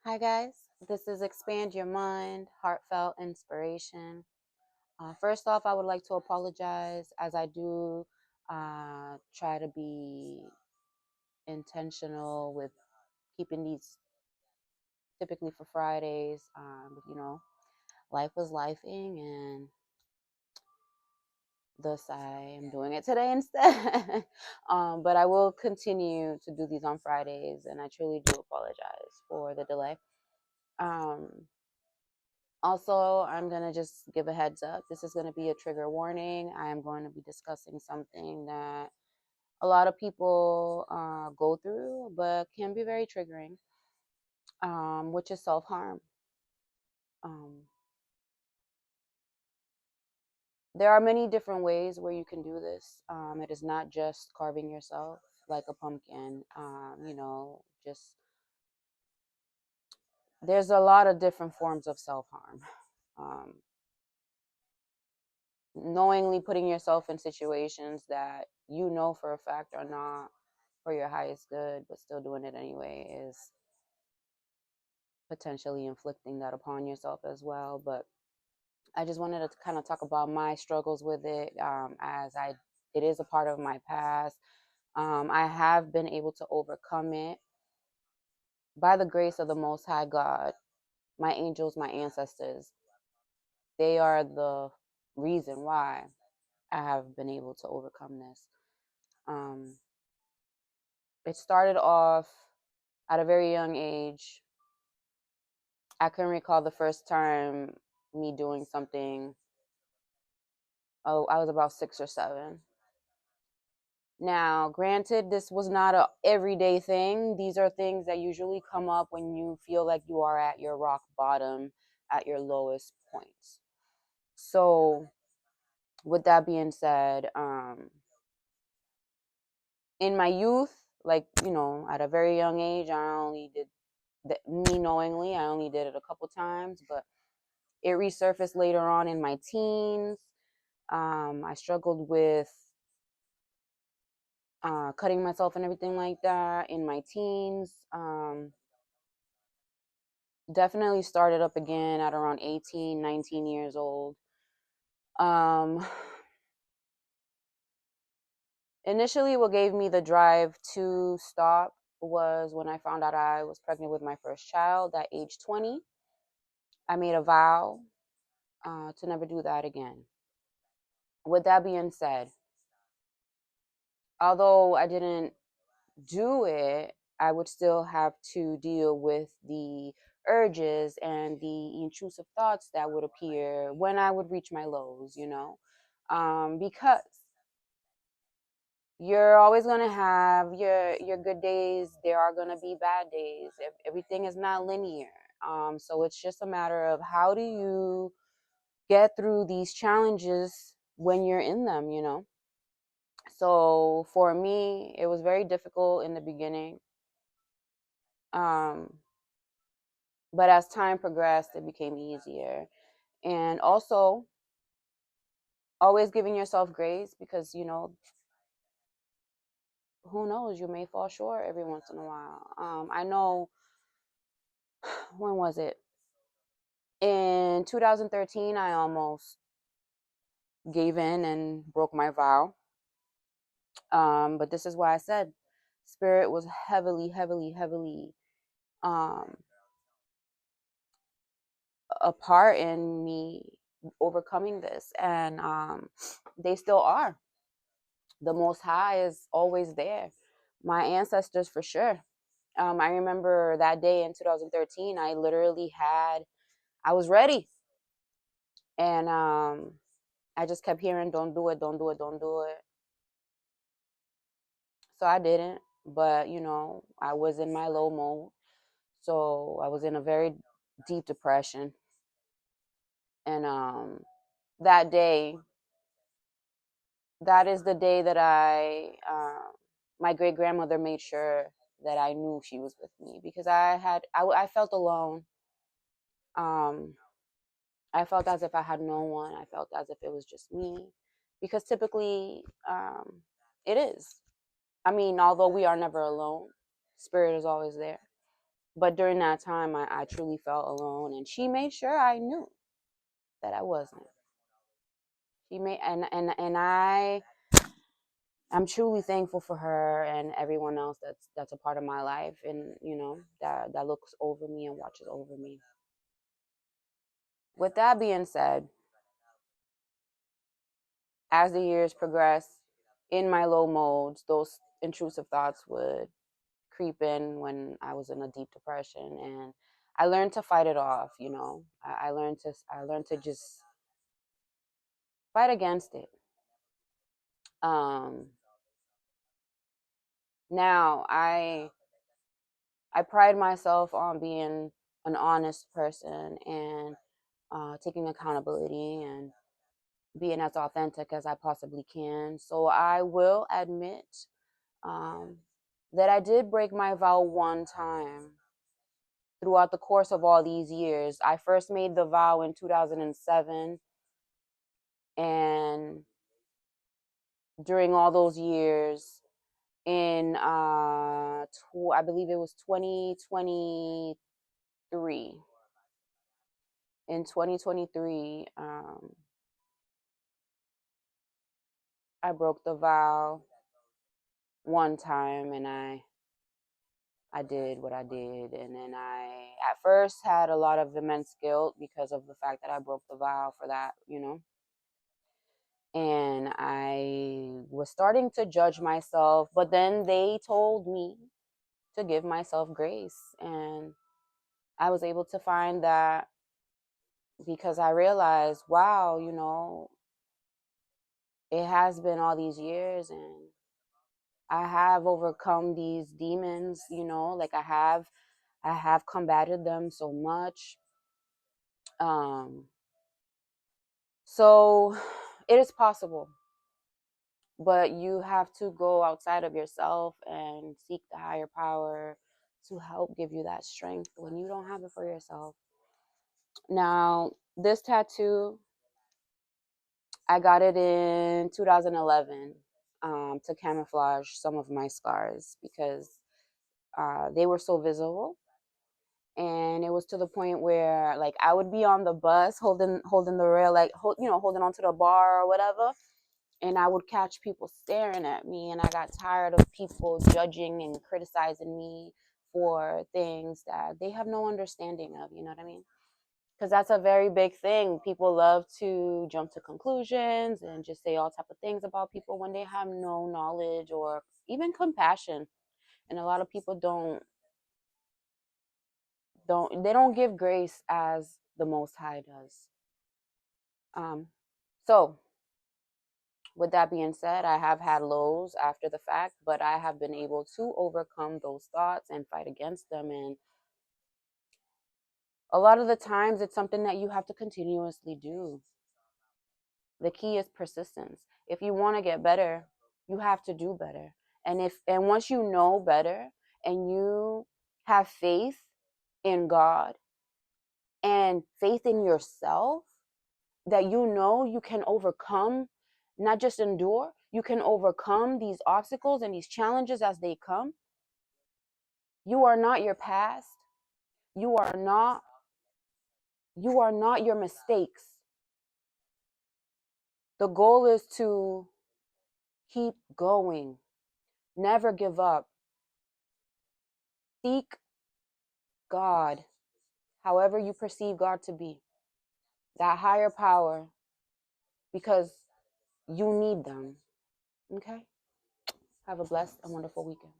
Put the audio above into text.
Hi, guys. This is Expand Your Mind, Heartfelt Inspiration. First off, I would like to apologize as I do try to be intentional with keeping these typically for Fridays. But life was lifing, and thus I am doing it today instead. But I will continue to do these on Fridays, and I truly do apologize for the delay. Um, Also, I'm going to just give a heads up. This is going to be a trigger warning. I am going to be discussing something that a lot of people go through, but can be very triggering, which is self harm. Um, there are many different ways where you can do this. It is not just carving yourself like a pumpkin, just there's a lot of different forms of self harm. Um, Knowingly putting yourself in situations that you know for a fact are not for your highest good, but still doing it anyway is potentially inflicting that upon yourself as well. But I just wanted to kind of talk about my struggles with it, as it is a part of my past. I have been able to overcome it by the grace of the Most High God. My angels, my ancestors, they are the reason why I have been able to overcome this. Um, it started off at a very young age. I can recall the first time me doing something. Oh, I was about 6 or 7. Now, granted, this was not a everyday thing. These are things that usually come up when you feel like you are at your rock bottom, at your lowest points. So, with that being said, in my youth, like at a very young age, I only did me knowingly. I only did it a couple times, but it resurfaced later on in my teens. I struggled with cutting myself and everything like that in my teens. Definitely started up again at around 18, 19 years old. Um, Initially, what gave me the drive to stop was when I found out I was pregnant with my first child at age 20. I made a vow to never do that again. With that being said, although I didn't do it, I would still have to deal with the urges and the intrusive thoughts that would appear when I would reach my lows. Because you're always going to have your good days. There are going to be bad days. Everything is not linear. So it's just a matter of how do you get through these challenges when you're in them. So for me, it was very difficult in the beginning. Um, but as time progressed, it became easier. And also, always giving yourself grace because, who knows, you may fall short every once in a while. I know, when was it? In 2013, I almost gave in and broke my vow. But this is why I said spirit was heavily, heavily, heavily um, a part in me overcoming this. And they still are. The Most High is always there. My ancestors, for sure. I remember that day in 2013, I was ready. And I just kept hearing, don't do it, don't do it, don't do it. So I didn't. But, I was in my low mode. So I was in a very deep depression. And that day, that is the day that my great grandmother made sure that I knew she was with me because I felt alone. Um, I felt as if I had no one. I felt as if it was just me, because typically, it is. I mean, although we are never alone, spirit is always there. But during that time, I truly felt alone, and she made sure I knew that I wasn't. She made and I'm truly thankful for her and everyone else that's a part of my life, and that looks over me and watches over me. With that being said, as the years progress, in my low modes, those intrusive thoughts would creep in when I was in a deep depression, and I learned to fight it off. I learned to just fight against it. Um, Now I pride myself on being an honest person and taking accountability and being as authentic as I possibly can. So I will admit um, that I did break my vow one time throughout the course of all these years. I first made the vow in 2007, and during all those years, in I believe it was 2023. In 2023, I broke the vow one time, and I did what I did, and then I at first had a lot of immense guilt because of the fact that I broke the vow for that. And I was starting to judge myself, but then they told me to give myself grace, and I was able to find that because I realized, wow, it has been all these years, and I have overcome these demons, like I have combated them so much. Um so it is possible, but you have to go outside of yourself and seek the higher power to help give you that strength when you don't have it for yourself. Now, this tattoo, I got it in 2011 to camouflage some of my scars because they were so visible, and it was to the point where like I would be on the bus holding the rail, like holding onto the bar or whatever, and I would catch people staring at me, and I got tired of people judging and criticizing me for things that they have no understanding of. You know what I mean? Because that's a very big thing. People love to jump to conclusions and just say all type of things about people when they have no knowledge or even compassion. And a lot of people don't give grace as the Most High does. So with that being said, I have had lows after the fact, but I have been able to overcome those thoughts and fight against them. And a lot of the times it's something that you have to continuously do. The key is persistence. If you want to get better, you have to do better. And once you know better and you have faith in God and faith in yourself, that you can overcome, not just endure, you can overcome these obstacles and these challenges as they come. You are not your past. You are not your mistakes. The goal is to keep going. Never give up. Seek God, however you perceive God to be. That higher power, because you need them. Okay? Have a blessed and wonderful weekend.